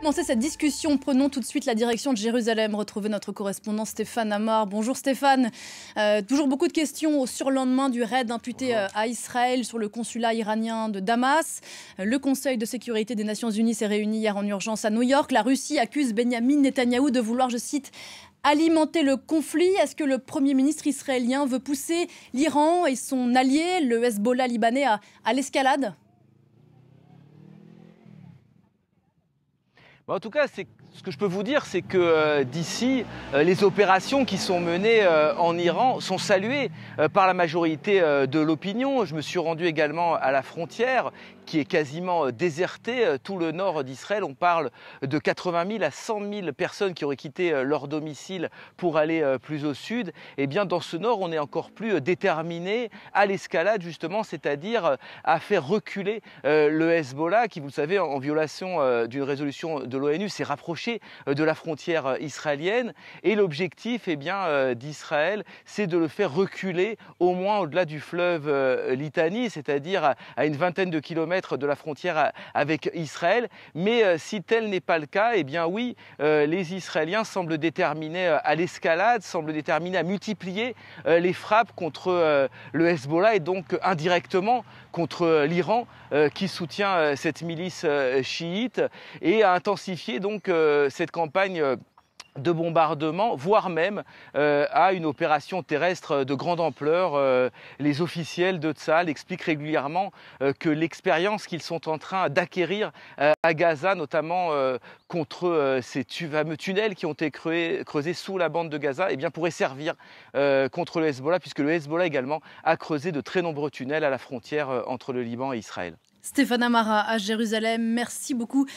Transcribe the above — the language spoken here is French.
Commencer cette discussion, prenons tout de suite la direction de Jérusalem. Retrouver notre correspondant Stéphane Amar. Bonjour Stéphane. Toujours beaucoup de questions au surlendemain du raid imputé à Israël sur le consulat iranien de Damas. Le Conseil de sécurité des Nations Unies s'est réuni hier en urgence à New York. La Russie accuse Benyamin Netanyahou de vouloir, je cite, alimenter le conflit. Est-ce que le Premier ministre israélien veut pousser l'Iran et son allié, le Hezbollah libanais, à l'escalade ? En tout cas, ce que je peux vous dire, c'est que d'ici, les opérations qui sont menées en Iran sont saluées par la majorité de l'opinion. Je me suis rendu également à la frontière, qui est quasiment désertée. Tout le nord d'Israël, on parle de 80 000 à 100 000 personnes qui auraient quitté leur domicile pour aller plus au sud. Et bien, dans ce nord, on est encore plus déterminé à l'escalade, justement, c'est-à-dire à faire reculer le Hezbollah, qui, vous le savez, en violation d'une résolution de l'ONU, s'est rapproché de la frontière israélienne. Et l'objectif d'Israël, c'est de le faire reculer au moins au-delà du fleuve Litani, c'est-à-dire à une vingtaine de kilomètres de la frontière avec Israël. Mais si tel n'est pas le cas, eh bien oui, les Israéliens semblent déterminés à l'escalade, semblent déterminés à multiplier les frappes contre le Hezbollah et donc indirectement contre l'Iran qui soutient cette milice chiite, et à intensifier donc cette campagne de bombardement, voire même à une opération terrestre de grande ampleur. Les officiels de Tsahal expliquent régulièrement que l'expérience qu'ils sont en train d'acquérir à Gaza, notamment contre ces fameux tunnels qui ont été creusés sous la bande de Gaza, eh bien, pourrait servir contre le Hezbollah, puisque le Hezbollah également a creusé de très nombreux tunnels à la frontière entre le Liban et Israël. Stéphane Amar à Jérusalem, merci beaucoup.